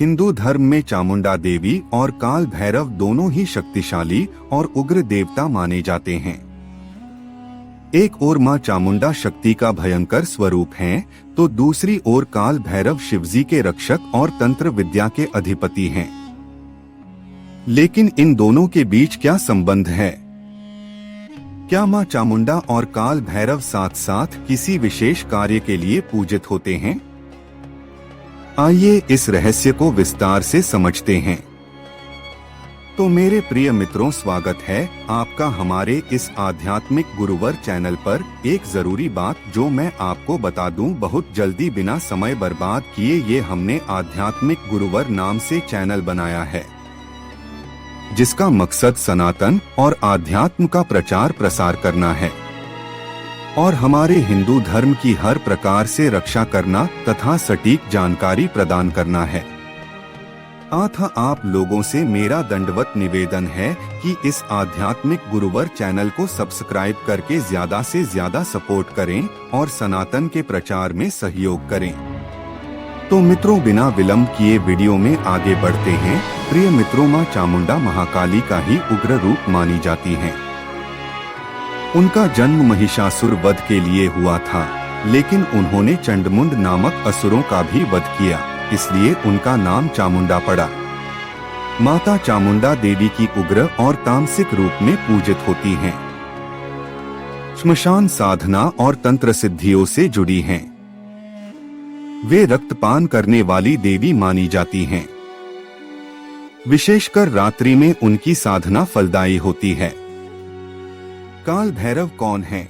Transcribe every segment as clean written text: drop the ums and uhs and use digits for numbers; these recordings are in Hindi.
हिंदू धर्म में चामुंडा देवी और काल भैरव दोनों ही शक्तिशाली और उग्र देवता माने जाते हैं। एक ओर मां चामुंडा शक्ति का भयंकर स्वरूप हैं, तो दूसरी ओर काल भैरव शिवजी के रक्षक और तंत्र विद्या के अधिपति हैं। लेकिन इन दोनों के बीच क्या संबंध है? क्या मां चामुंडा और काल भैरव साथ साथ किसी विशेष कार्य के लिए पूजित होते हैं? आइए इस रहस्य को विस्तार से समझते हैं। तो मेरे प्रिय मित्रों, स्वागत है आपका हमारे इस आध्यात्मिक गुरुवर चैनल पर। एक जरूरी बात जो मैं आपको बता दूं बहुत जल्दी, बिना समय बर्बाद किए, ये हमने आध्यात्मिक गुरुवर नाम से चैनल बनाया है, जिसका मकसद सनातन और आध्यात्म का प्रचार प्रसार करना है और हमारे हिंदू धर्म की हर प्रकार से रक्षा करना तथा सटीक जानकारी प्रदान करना है। अतः आप लोगों से मेरा दंडवत निवेदन है कि इस आध्यात्मिक गुरुवर चैनल को सब्सक्राइब करके ज्यादा से ज्यादा सपोर्ट करें और सनातन के प्रचार में सहयोग करें। तो मित्रों, बिना विलंब किए वीडियो में आगे बढ़ते हैं। प्रिय मित्रों, मां चामुंडा महाकाली का ही उग्र रूप मानी जाती हैं। उनका जन्म महिषासुर वध के लिए हुआ था, लेकिन उन्होंने चंडमुंड नामक असुरों का भी वध किया, इसलिए उनका नाम चामुंडा पड़ा। माता चामुंडा देवी की उग्र और तामसिक रूप में पूजित होती हैं। श्मशान साधना और तंत्र सिद्धियों से जुड़ी हैं। वे रक्तपान करने वाली देवी मानी जाती हैं। विशेषकर रात्रि में उनकी साधना फलदायी होती है। काल भैरव कौन है?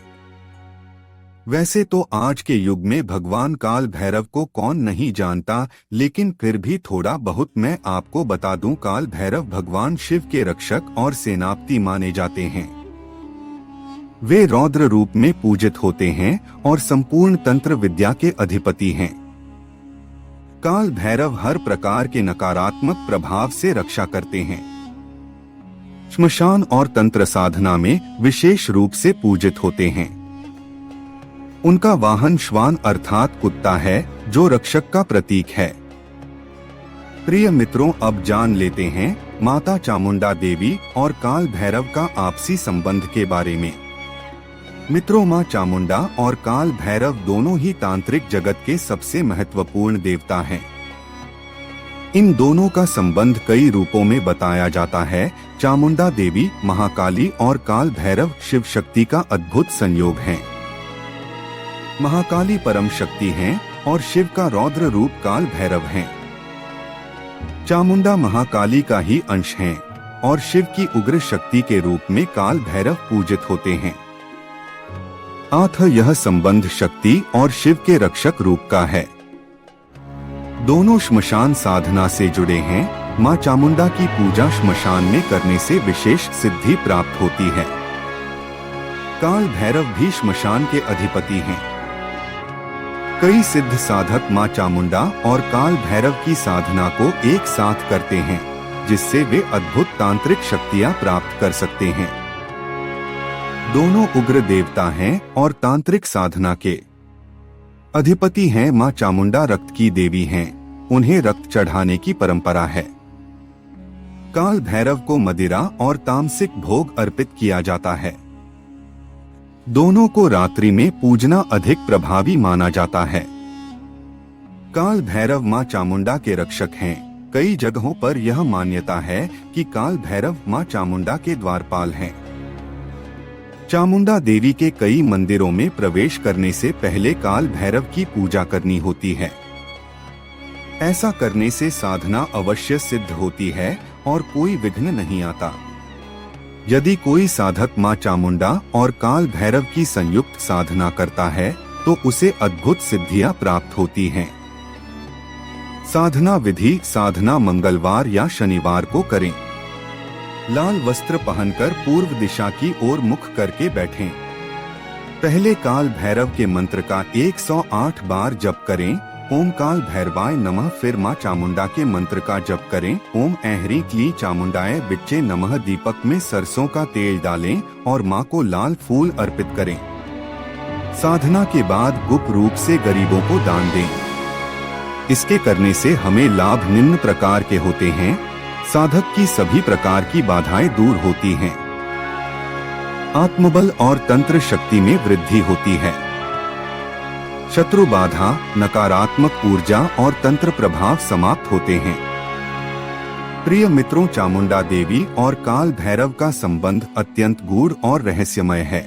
वैसे तो आज के युग में भगवान काल भैरव को कौन नहीं जानता, लेकिन फिर भी थोड़ा बहुत मैं आपको बता दूं। काल भैरव भगवान शिव के रक्षक और सेनापति माने जाते हैं। वे रौद्र रूप में पूजित होते हैं और संपूर्ण तंत्र विद्या के अधिपति हैं। काल भैरव हर प्रकार के नकारात्मक प्रभाव से रक्षा करते हैं। श्मशान और तंत्र साधना में विशेष रूप से पूजित होते हैं। उनका वाहन श्वान अर्थात कुत्ता है, जो रक्षक का प्रतीक है। प्रिय मित्रों, अब जान लेते हैं माता चामुंडा देवी और काल भैरव का आपसी संबंध के बारे में। मित्रों, मां चामुंडा और काल भैरव दोनों ही तांत्रिक जगत के सबसे महत्वपूर्ण देवता हैं। इन दोनों का संबंध कई रूपों में बताया जाता है। चामुंडा देवी महाकाली और काल भैरव शिव शक्ति का अद्भुत संयोग है। महाकाली परम शक्ति हैं और शिव का रौद्र रूप काल भैरव हैं। चामुंडा महाकाली का ही अंश हैं और शिव की उग्र शक्ति के रूप में काल भैरव पूजित होते हैं। अतः यह संबंध शक्ति और शिव के रक्षक रूप का है। दोनों श्मशान साधना से जुड़े हैं। मां चामुंडा की पूजा श्मशान में करने से विशेष सिद्धि प्राप्त होती है। काल भैरव भी श्मशान के अधिपति हैं। कई सिद्ध साधक मां चामुंडा और काल भैरव की साधना को एक साथ करते हैं, जिससे वे अद्भुत तांत्रिक शक्तियां प्राप्त कर सकते हैं। दोनों उग्र देवता हैं और तांत्रिक साधना के अधिपति हैं। मां चामुंडा रक्त की देवी हैं, उन्हें रक्त चढ़ाने की परंपरा है। काल भैरव को मदिरा और तामसिक भोग अर्पित किया जाता है। दोनों को रात्रि में पूजना अधिक प्रभावी माना जाता है। काल भैरव मां चामुंडा के रक्षक हैं। कई जगहों पर यह मान्यता है कि काल भैरव मां चामुंडा के द्वारपाल हैं। चामुंडा देवी के कई मंदिरों में प्रवेश करने से पहले काल भैरव की पूजा करनी होती है। ऐसा करने से साधना अवश्य सिद्ध होती है और कोई विघ्न नहीं आता। यदि कोई साधक मां चामुंडा और काल भैरव की संयुक्त साधना करता है तो उसे अद्भुत सिद्धियां प्राप्त होती हैं। साधना विधि: साधना मंगलवार या शनिवार को करें। लाल वस्त्र पहनकर पूर्व दिशा की ओर मुख करके बैठें। पहले काल भैरव के मंत्र का 108 बार जप करें, ओम काल भैरवाय नमः। फिर मां चामुंडा के मंत्र का जप करें, ओम ऐहरी क्ली चामुंडाय बिच्चे नमः। दीपक में सरसों का तेल डालें और मां को लाल फूल अर्पित करें। साधना के बाद गुप्त रूप से गरीबों को दान दें। इसके करने से हमें लाभ निम्न प्रकार के होते हैं। साधक की सभी प्रकार की बाधाएं दूर होती हैं। आत्मबल और तंत्र शक्ति में वृद्धि होती है। शत्रु बाधा, नकारात्मक ऊर्जा और तंत्र प्रभाव समाप्त होते हैं। प्रिय मित्रों, चामुंडा देवी और काल भैरव का संबंध अत्यंत गूढ़ और रहस्यमय है।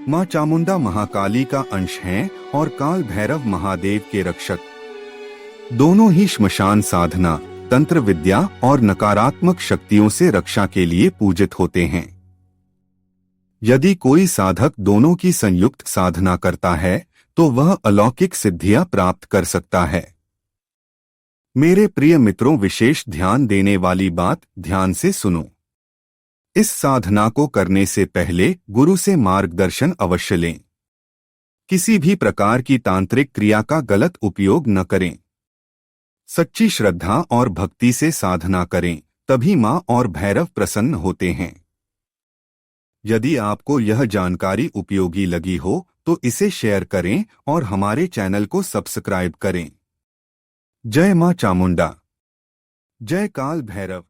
मां चामुंडा महाकाली का अंश हैं और काल भैरव महादेव के रक्षक। दोनों ही श्मशान साधना, तंत्र विद्या और नकारात्मक शक्तियों से रक्षा के लिए पूजित होते हैं। यदि कोई साधक दोनों की संयुक्त साधना करता है तो वह अलौकिक सिद्धियां प्राप्त कर सकता है। मेरे प्रिय मित्रों, विशेष ध्यान देने वाली बात ध्यान से सुनो। इस साधना को करने से पहले गुरु से मार्गदर्शन अवश्य लें। किसी भी प्रकार की तांत्रिक क्रिया का गलत उपयोग न करें। सच्ची श्रद्धा और भक्ति से साधना करें, तभी मां और भैरव प्रसन्न होते हैं। यदि आपको यह जानकारी उपयोगी लगी हो तो इसे शेयर करें और हमारे चैनल को सब्सक्राइब करें। जय मां चामुंडा, जय काल भैरव।